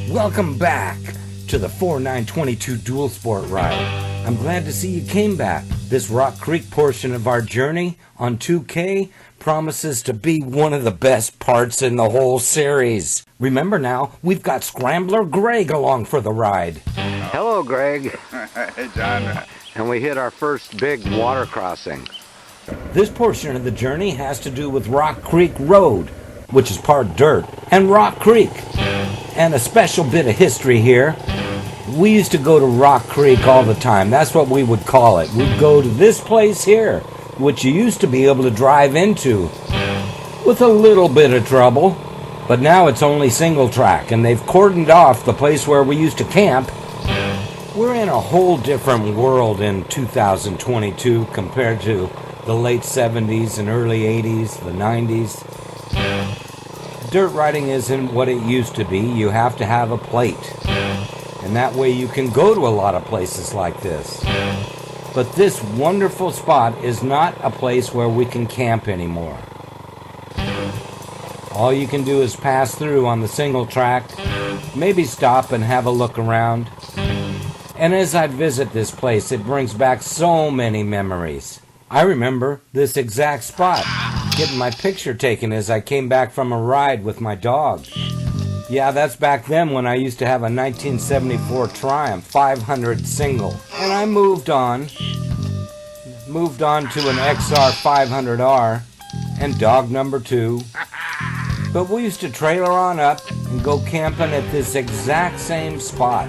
Welcome back to the 4922 Dual Sport ride. I'm glad to see you came back. This Rock Creek portion of our journey on 2K promises to be one of the best parts in the whole series. Remember now, we've got Scrambler Gregg along for the ride. Hello, Gregg. Hey, John. And we hit our first big water crossing. This portion of the journey has to do with Rock Creek Road, which is part dirt, and Rock Creek. And a special bit of history here. We used to go to Rock Creek all the time. That's what we would call it. We'd go to this place here, which you used to be able to drive into with a little bit of trouble. But now it's only single track, and they've cordoned off the place where we used to camp. We're in a whole different world in 2022 compared to the late 70s and early 80s, the 90s. Dirt riding isn't what it used to be. You have to have a plate. And that way you can go to a lot of places like this. But this wonderful spot is not a place where we can camp anymore. All you can do is pass through on the single track, maybe stop and have a look around. And as I visit this place, it brings back so many memories. I remember this exact spot, getting my picture taken as I came back from a ride with my dog. Yeah, that's back then when I used to have a 1974 Triumph 500 single. And I moved on to an xr600r and dog number 2. But we used to trailer on up and go camping at this exact same spot.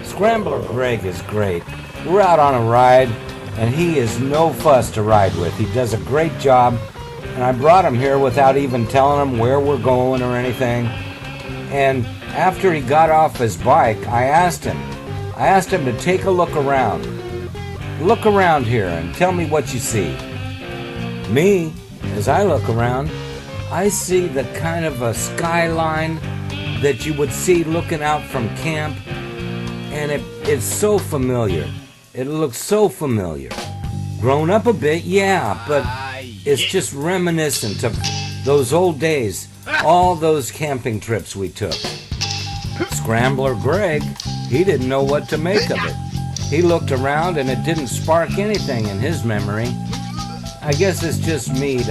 Scrambler Gregg is great. We're out on a ride, and he is no fuss to ride with. He does a great job, and I brought him here without even telling him where we're going or anything. And after he got off his bike, I asked him to take a look around. Look around here and tell me what you see. Me, as I look around, I see the kind of a skyline that you would see looking out from camp. And it's so familiar. It looks so familiar. Grown up a bit, yeah, but it's just reminiscent of those old days, all those camping trips we took. Scrambler Gregg, he didn't know what to make of it. He looked around and it didn't spark anything in his memory. I guess it's just me.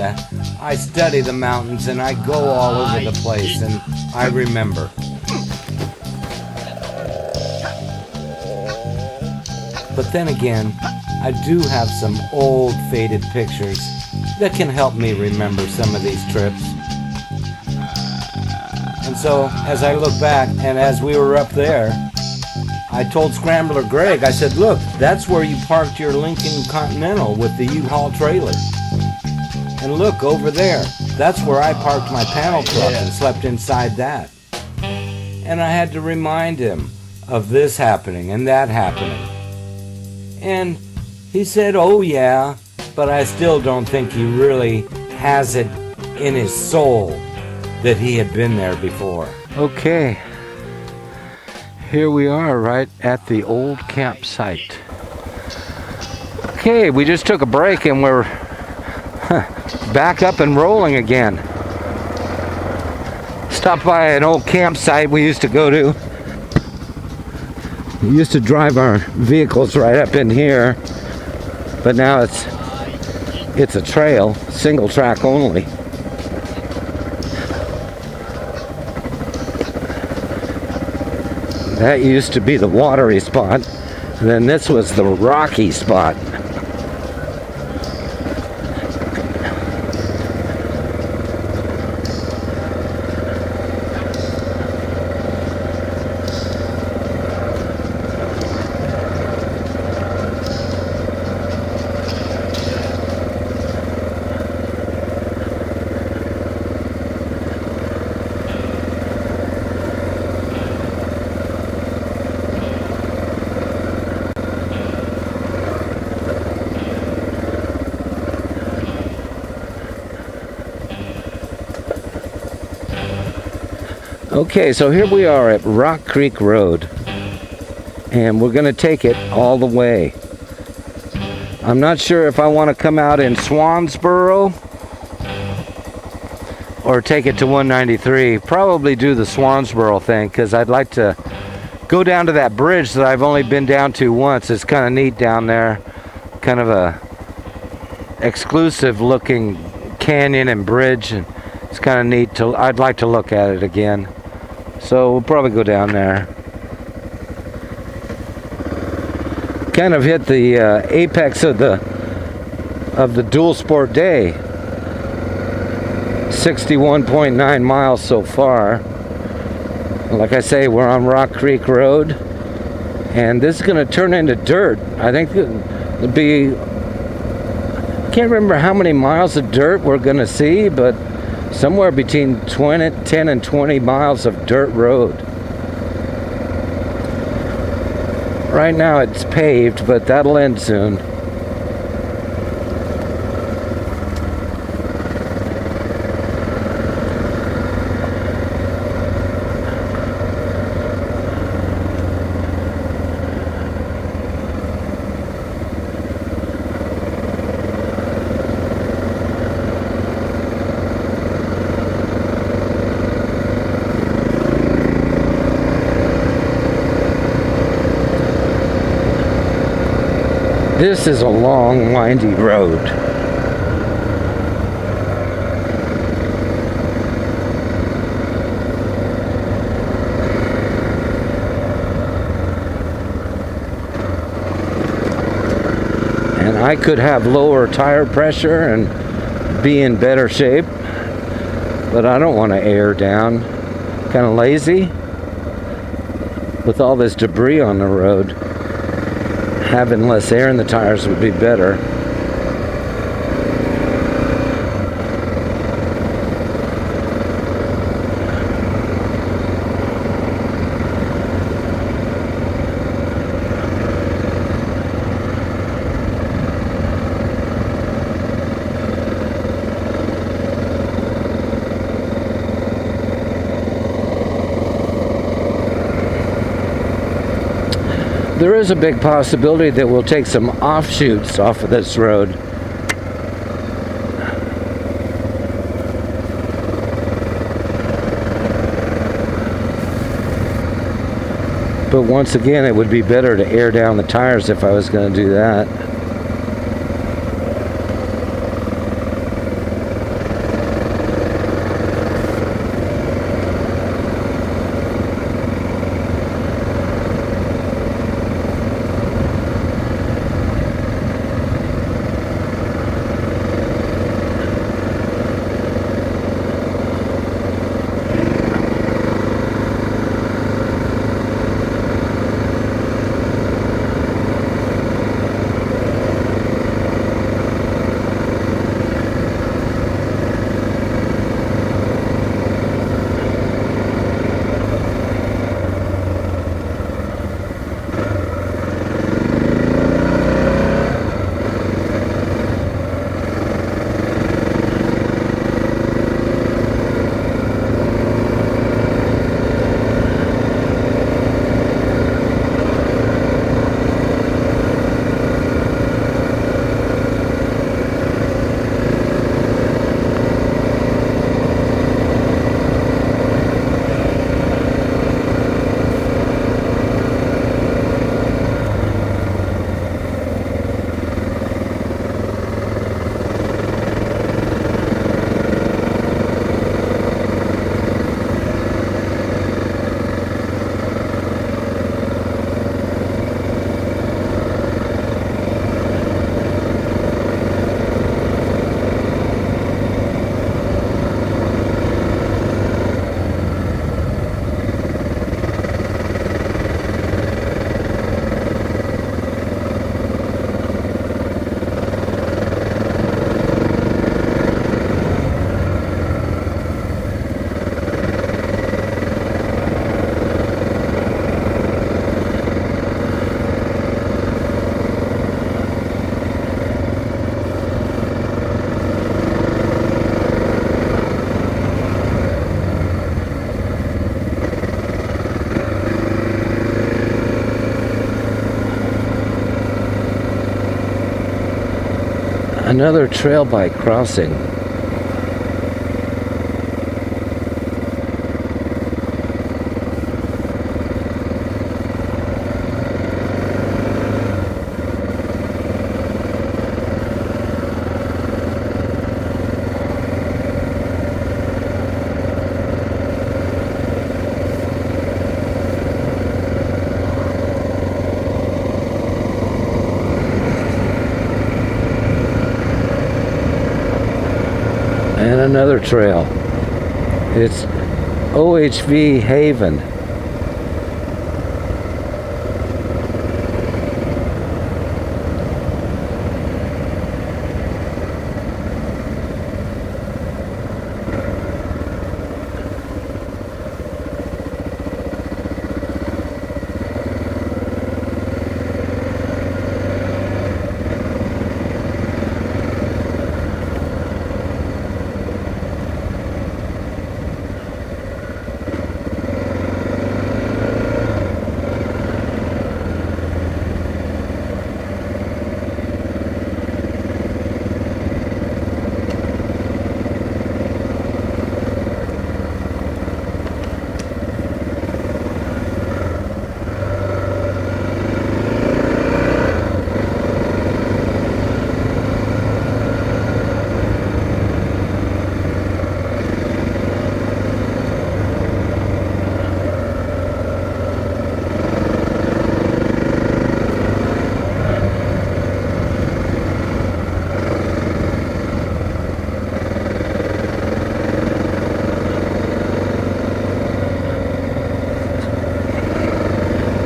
I study the mountains and I go all over the place and I remember. But then again, I do have some old faded pictures that can help me remember some of these trips. And so, as I look back, and as we were up there, I told Scrambler Gregg, I said, look, that's where you parked your Lincoln Continental with the U-Haul trailer. And look, over there, that's where I parked my panel truck and slept inside that. And I had to remind him of this happening and that happening. And he said, oh yeah, but I still don't think he really has it in his soul that he had been there before. Okay, here we are right at the old campsite. Okay, we just took a break and we're back up and rolling again. Stopped by an old campsite we used to go to. We used to drive our vehicles right up in here, but now it's a trail, single track only. That used to be the watery spot, and then this was the rocky spot. Okay, so here we are at Rock Creek Road, and we're going to take it all the way. I'm not sure if I want to come out in Swansboro or take it to 193. Probably do the Swansboro thing because I'd like to go down to that bridge that I've only been down to once. It's kind of neat down there. Kind of a exclusive looking canyon and bridge, and it's kind of neat to. I'd like to look at it again. So we'll probably go down there. Kind of hit the apex of the dual sport day. 61.9 miles so far. Like I say, we're on Rock Creek Road, and this is going to turn into dirt. I think it'll be, can't remember how many miles of dirt we're going to see, but somewhere between 10 and 20 miles of dirt road. Right now it's paved, but that'll end soon. This is a long, windy road. And I could have lower tire pressure and be in better shape, but I don't want to air down. Kind of lazy with all this debris on the road. Having less air in the tires would be better. There is a big possibility that we'll take some offshoots off of this road. But once again, it would be better to air down the tires if I was going to do that. Another trail bike crossing. And another trail. It's OHV Haven.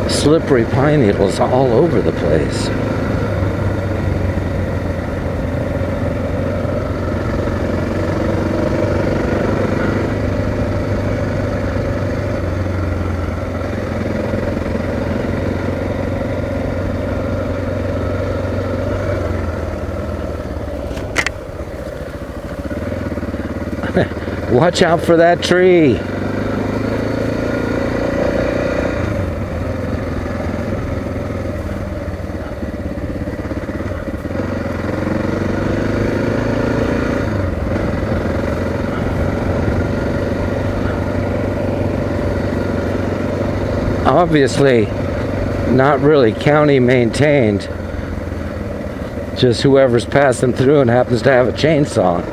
Slippery pine needles all over the place. Watch out for that tree. Obviously not really county maintained, just whoever's passing through and happens to have a chainsaw.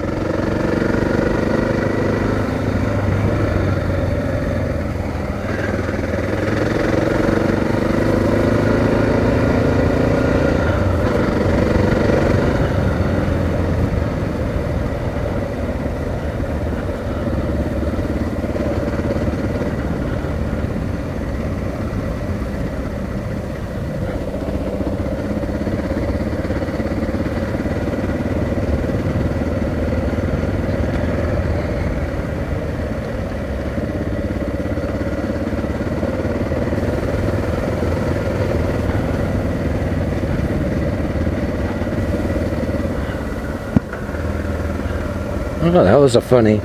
Oh, that was a funny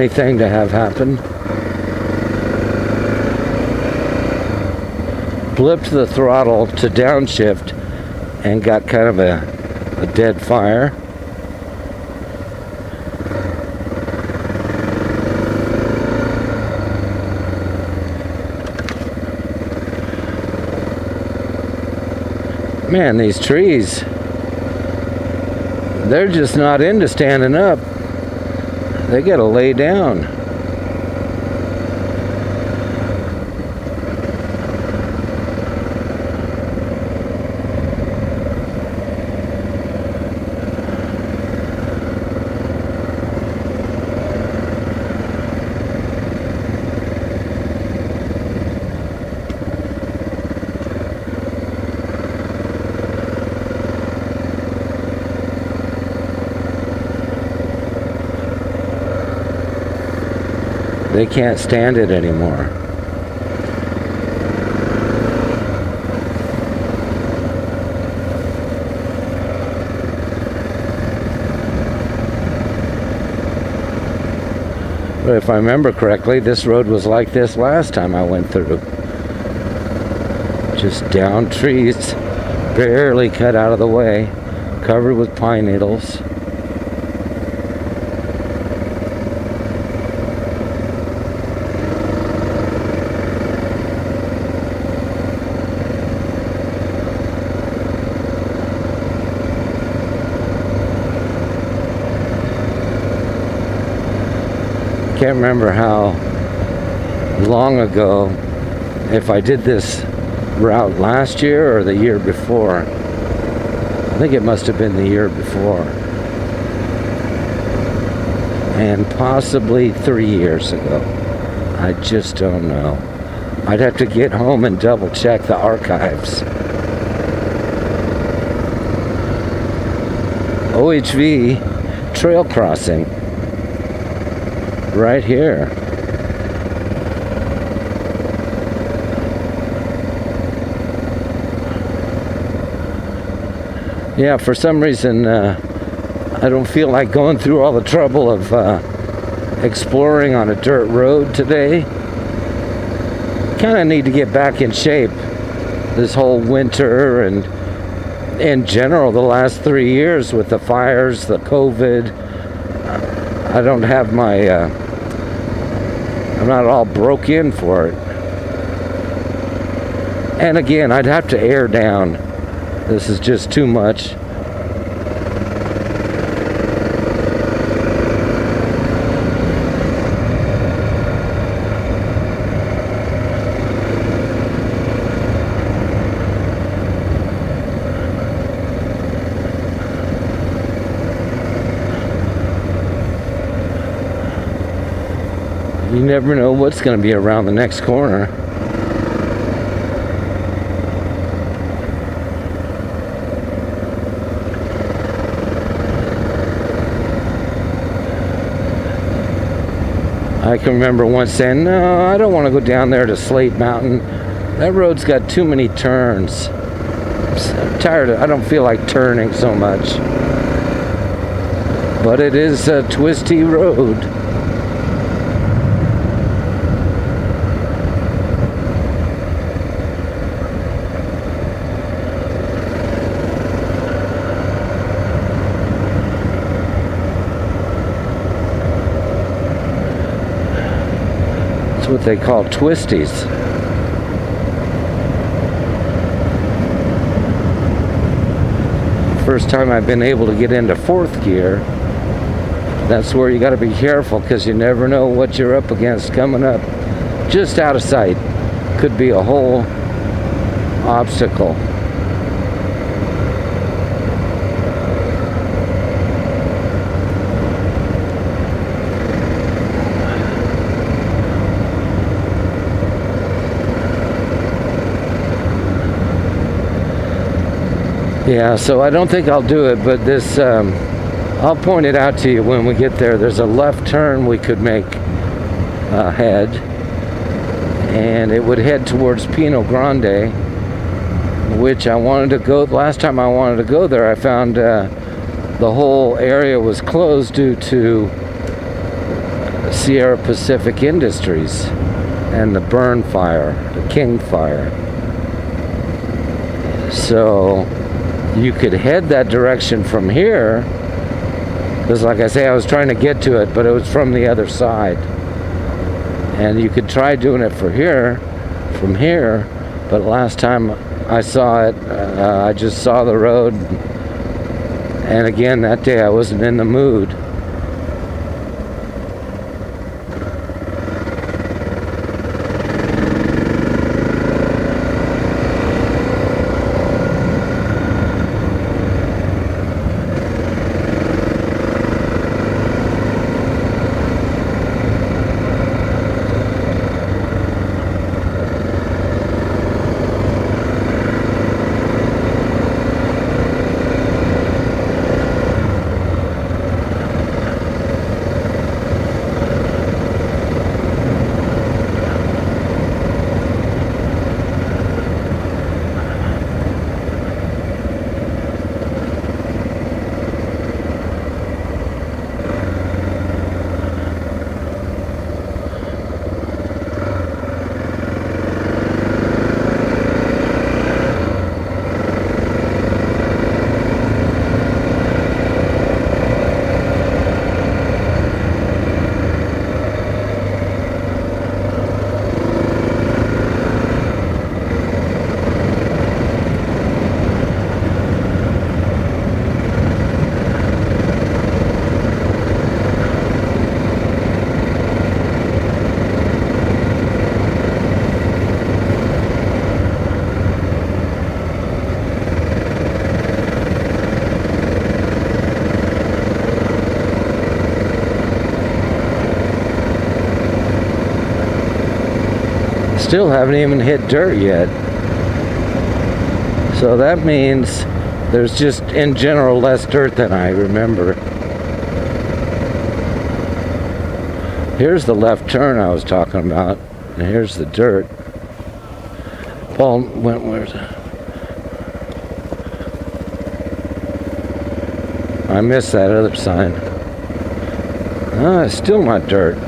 thing to have happen. Blipped the throttle to downshift and got kind of a dead fire. Man, these trees, they're just not into standing up. They gotta lay down. They can't stand it anymore. But if I remember correctly, this road was like this last time I went through. Just down trees, barely cut out of the way. covered with pine needles. Can't remember how long ago, if I did this route last year or the year before. I think it must have been the year before. And possibly 3 years ago. I just don't know. I'd have to get home and double check the archives. OHV trail crossing. Right here. Yeah, for some reason, I don't feel like going through all the trouble of exploring on a dirt road today. Kind of need to get back in shape this whole winter and in general the last 3 years with the fires, the COVID. I don't have my, I'm not all broke in for it. And again, I'd have to air down. This is just too much. You never know what's going to be around the next corner. I can remember once saying, no, I don't want to go down there to Slate Mountain. That road's got too many turns. I'm tired of, I don't feel like turning so much. But it is a twisty road. What they call twisties. First time I've been able to get into fourth gear. That's where you got to be careful because you never know what you're up against coming up just out of sight. Could be a whole obstacle. Yeah, so I don't think I'll do it, but this, I'll point it out to you when we get there. There's a left turn we could make ahead, and it would head towards Pino Grande, which I wanted to go. Last time I wanted to go there, I found the whole area was closed due to Sierra Pacific Industries and the burn fire, the King fire. So you could head that direction from here, because like I say, I was trying to get to it, but it was from the other side. And you could try doing it from here, but last time I saw it, I just saw the road, and again, that day I wasn't in the mood. still haven't even hit dirt yet. So that means there's just in general less dirt than I remember. Here's the left turn I was talking about, and here's the dirt. Paul Wentworth. I missed that other sign. It's still not dirt.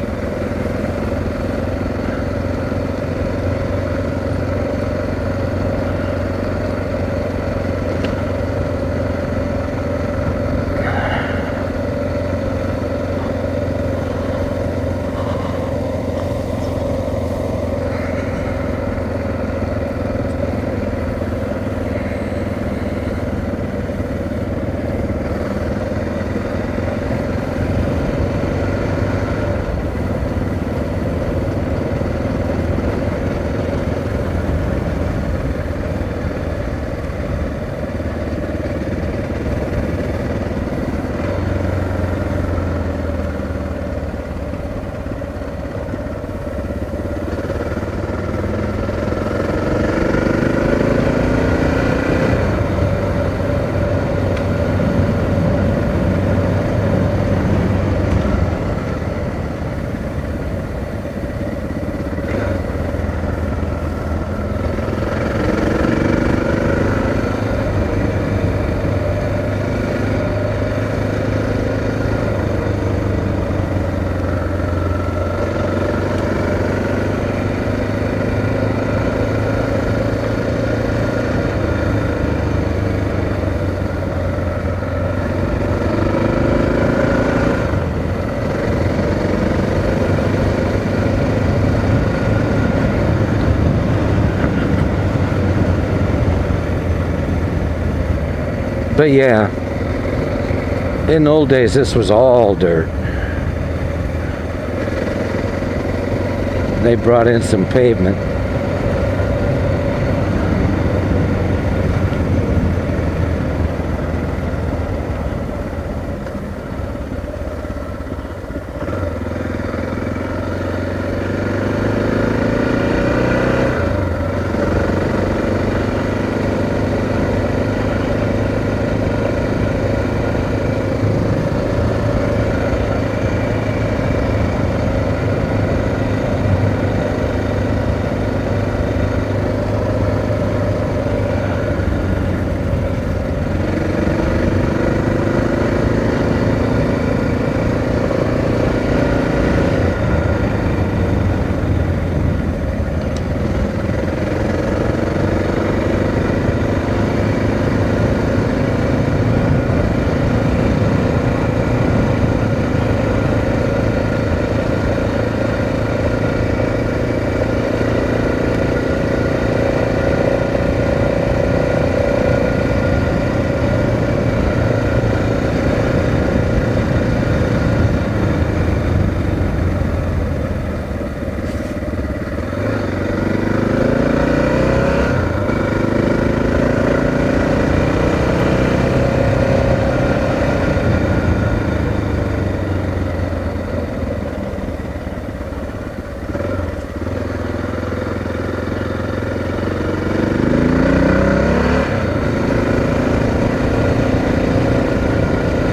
But yeah, in the old days, this was all dirt. They brought in some pavement.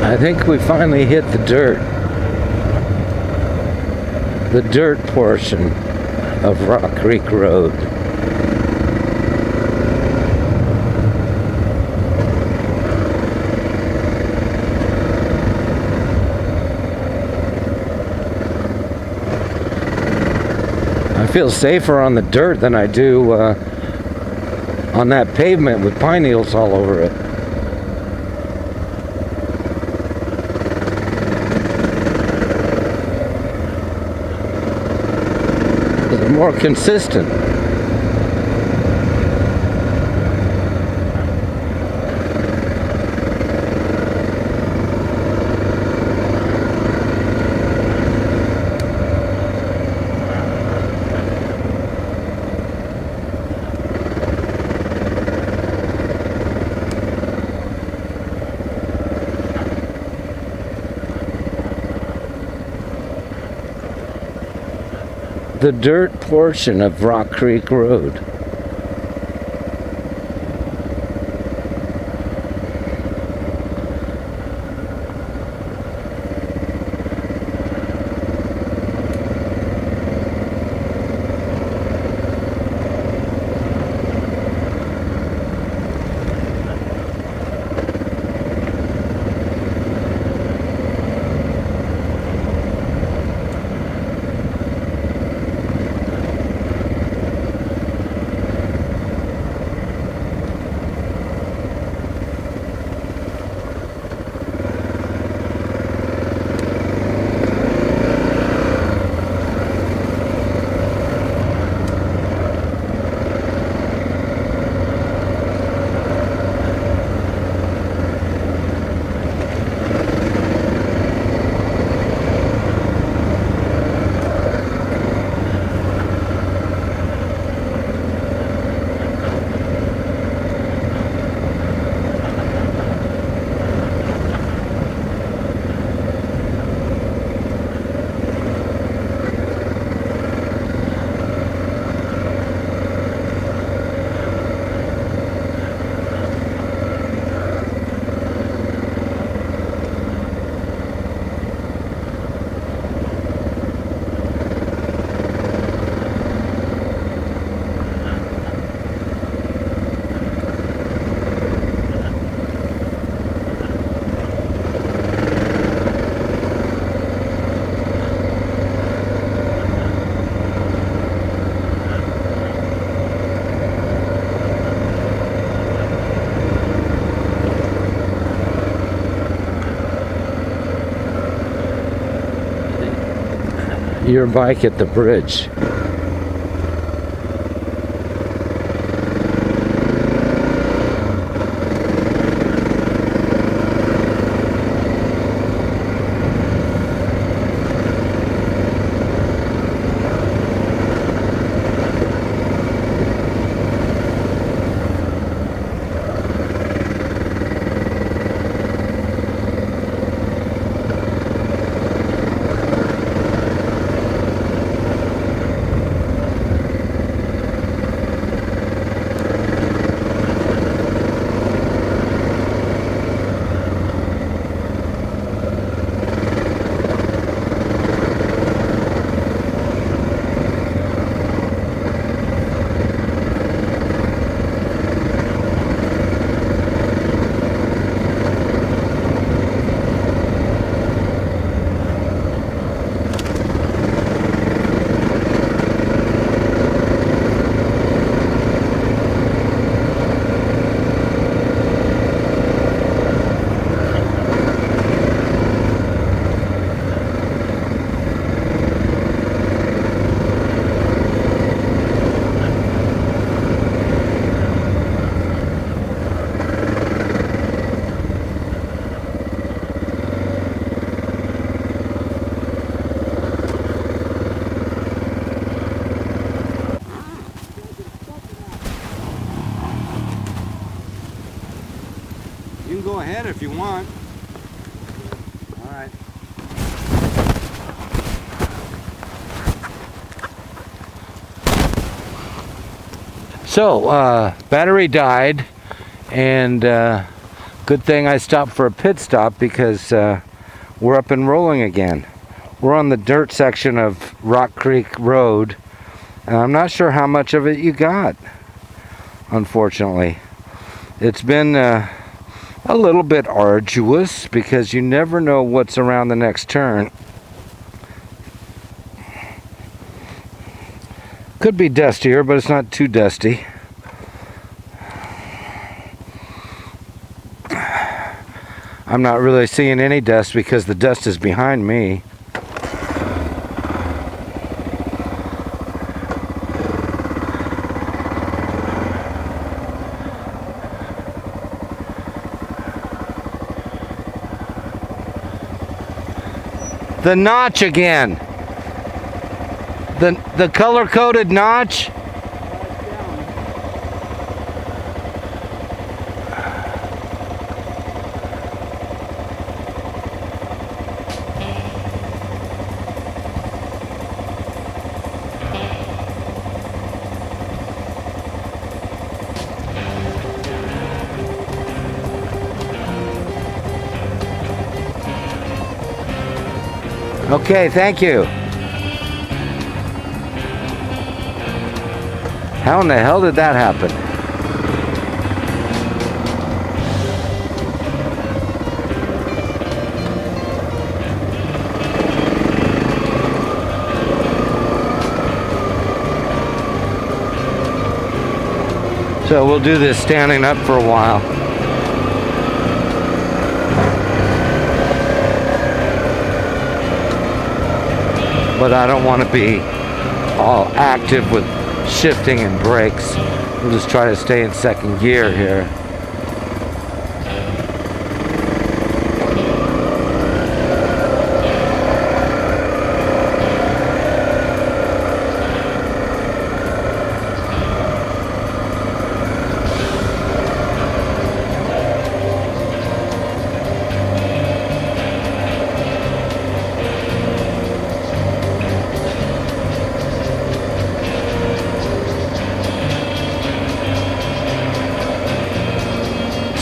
I think we finally hit the dirt portion of Rock Creek Road. I feel safer on the dirt than I do on that pavement with pine needles all over it. More consistent. the dirt portion of Rock Creek Road. Your bike at the bridge. You can go ahead if you want. All right. So, battery died, and good thing I stopped for a pit stop because we're up and rolling again. We're on the dirt section of Rock Creek Road, and I'm not sure how much of it you got, unfortunately. It's been a little bit arduous because you never know what's around the next turn. Could be dustier, but it's not too dusty. I'm not really seeing any dust because the dust is behind me. The notch again. The color-coded notch. Okay, thank you. How in the hell did that happen? So we'll do this standing up for a while. But I don't want to be all active with shifting and brakes. We'll just try to stay in second gear here.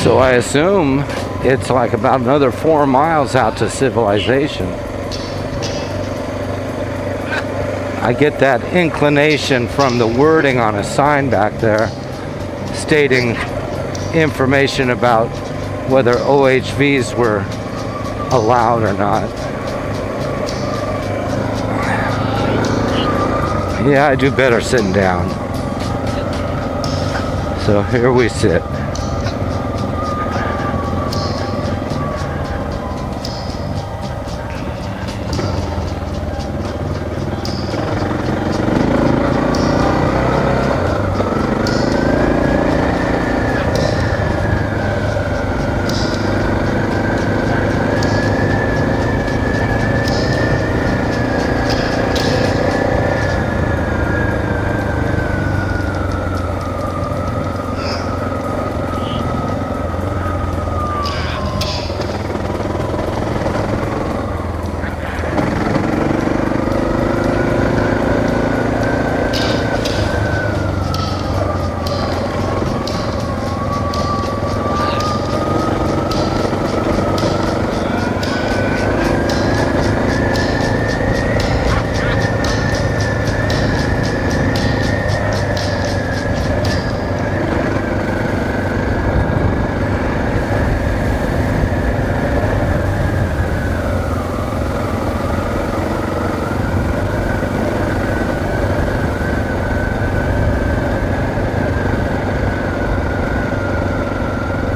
So I assume it's like about another 4 miles out to civilization. I get that inclination from the wording on a sign back there stating information about whether OHVs were allowed or not. Yeah, I do better sitting down. So here we sit.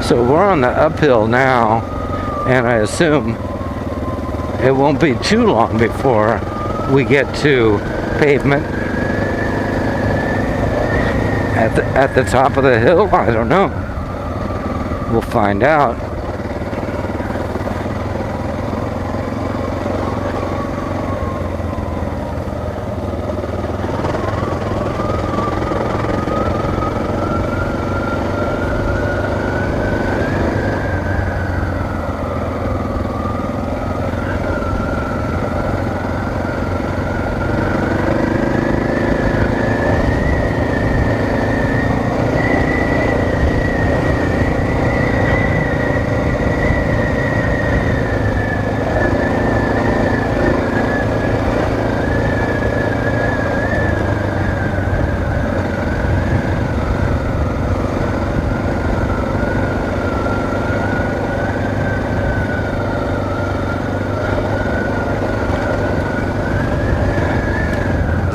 So we're on the uphill now, and I assume it won't be too long before we get to pavement. At the top of the hill, I don't know. We'll find out.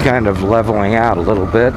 Kind of leveling out a little bit.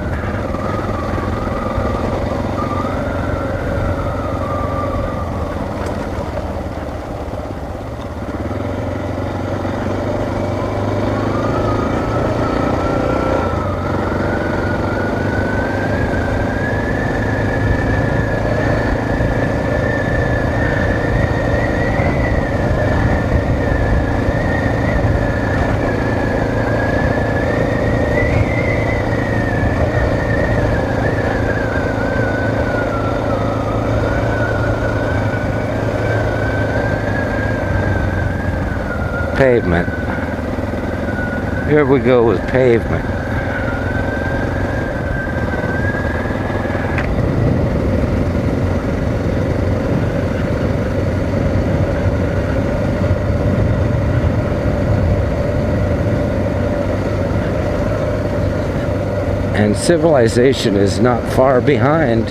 Pavement. Here we go with pavement. And civilization is not far behind.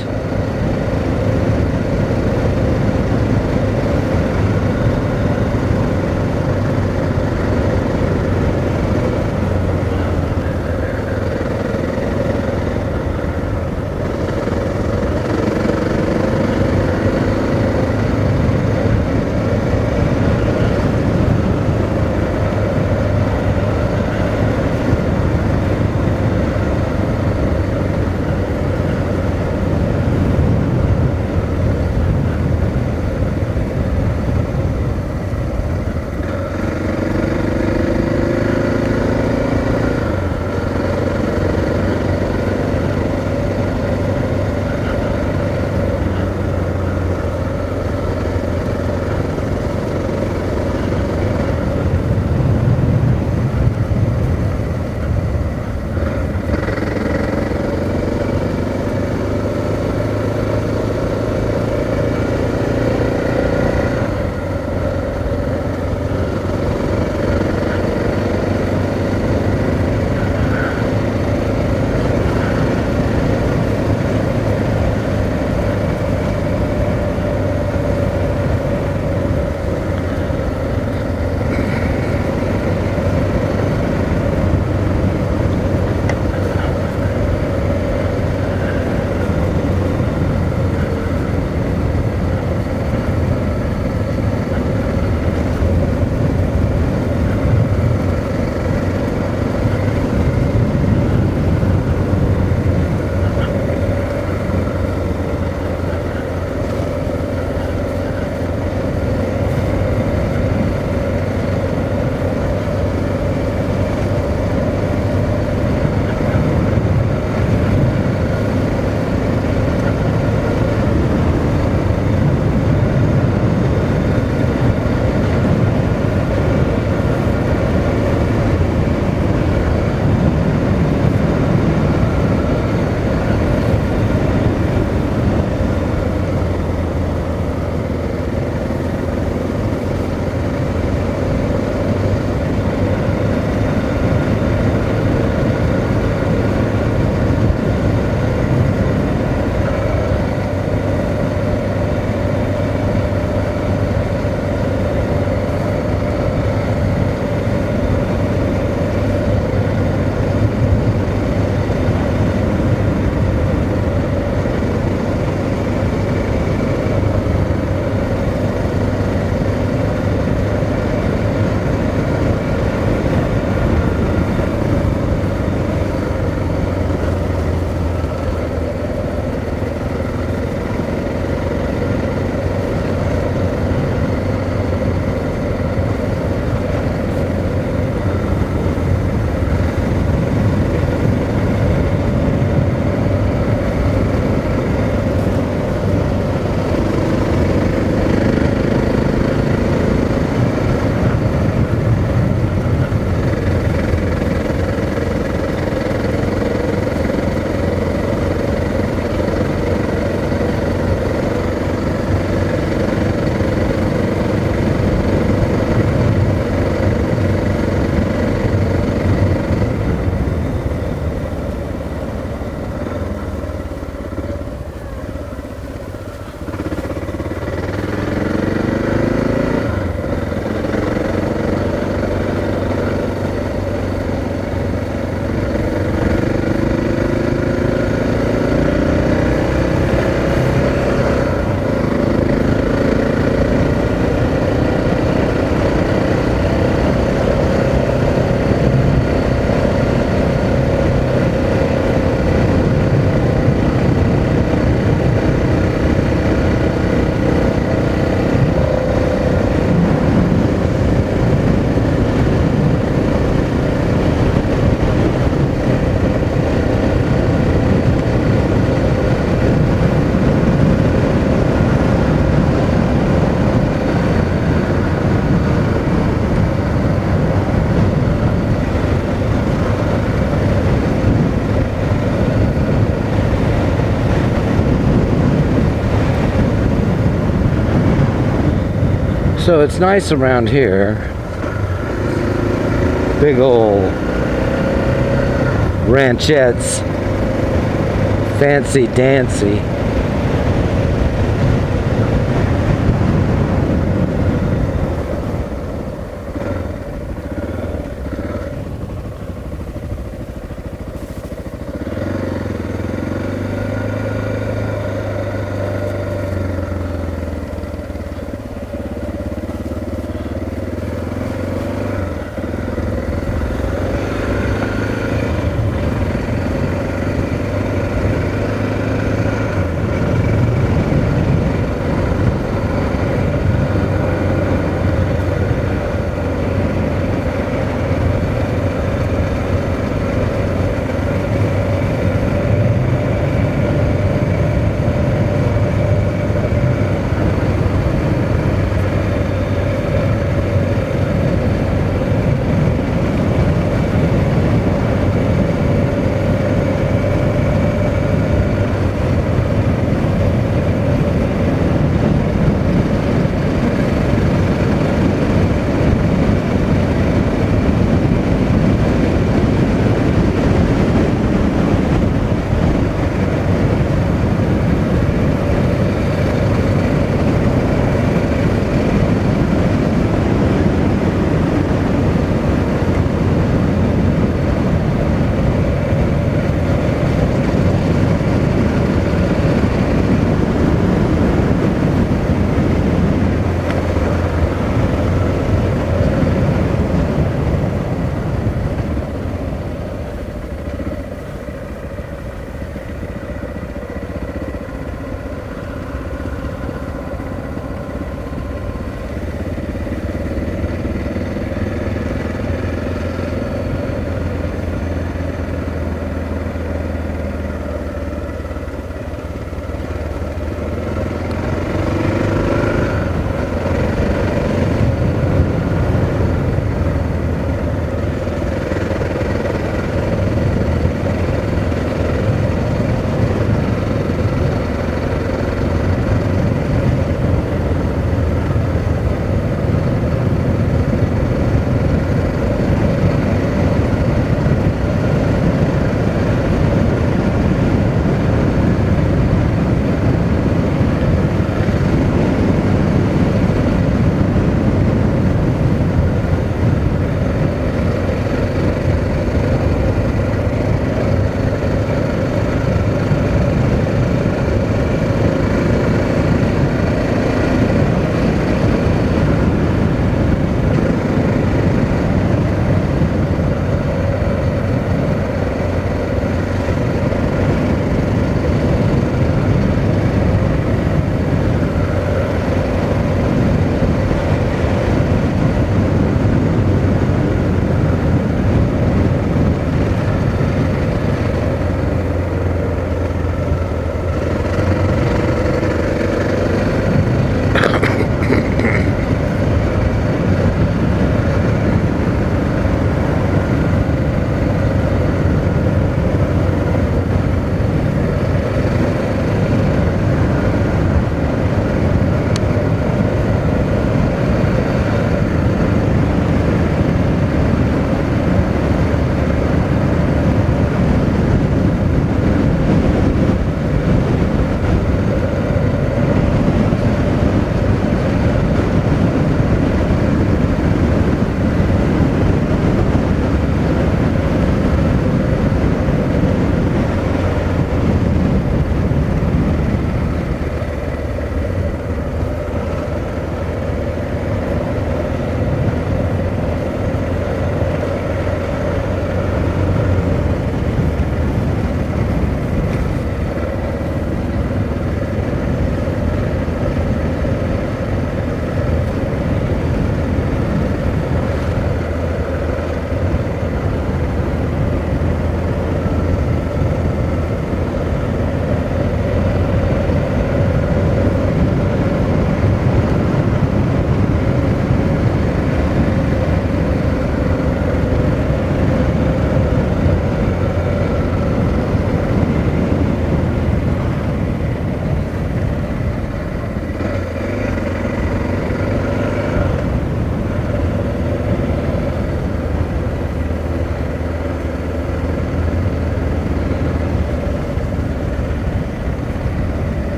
So it's nice around here. Big old ranchettes Fancy dancy.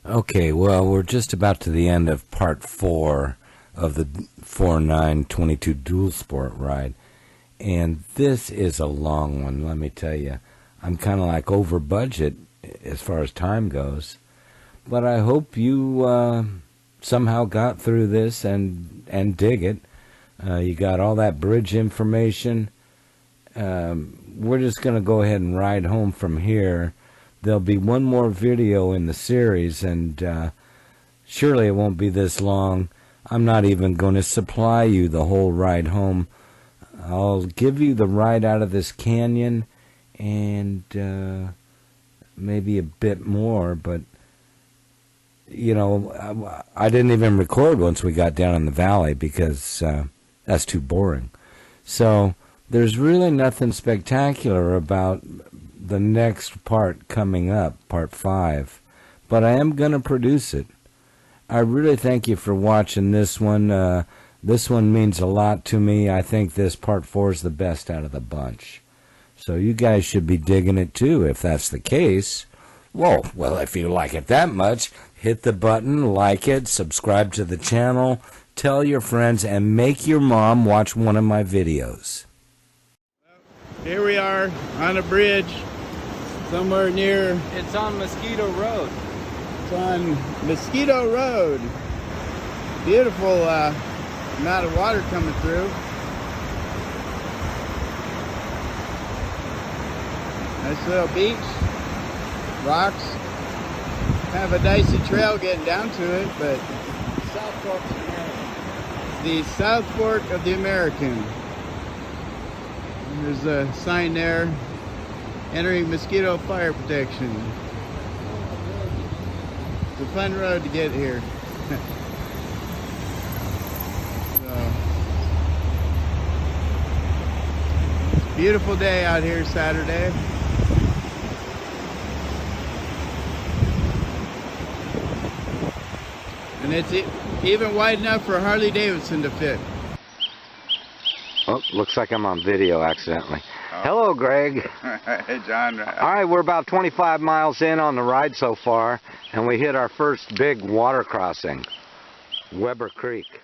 Okay, well, we're just about to the end of part 4 of the 4922 dual sport ride. And this is a long one, let me tell you. I'm kind of like over budget as far as time goes. But I hope you somehow got through this and dig it. You got all that bridge information. We're just going to go ahead and ride home from here. There'll be one more video in the series, and surely it won't be this long. I'm not even going to supply you the whole ride home. I'll give you the ride out of this canyon and maybe a bit more, but you know, I didn't even record once we got down in the valley because that's too boring. So there's really nothing spectacular about the next part coming up, part 5, but I am going to produce it. I really thank you for watching this one. This one means a lot to me. I think this part 4 is the best out of the bunch. So you guys should be digging it too, if that's the case. Well, if you like it that much, hit the button, like it, subscribe to the channel, tell your friends, and make your mom watch one of my videos. Here we are on a bridge somewhere near... It's on Mosquito Road. It's on Mosquito Road. Beautiful amount of water coming through. Nice little beach. Rocks. Kind of a dicey trail getting down to it, but... South Fork of the American. The South Fork of the American. There's a sign there, entering mosquito fire protection. It's a fun road to get here. So, beautiful day out here Saturday. And it's even wide enough for a Harley Davidson to fit. Oh, looks like I'm on video accidentally. Oh. Hello, Greg. Hey, John. All right, we're about 25 miles in on the ride so far, and we hit our first big water crossing, Weber Creek.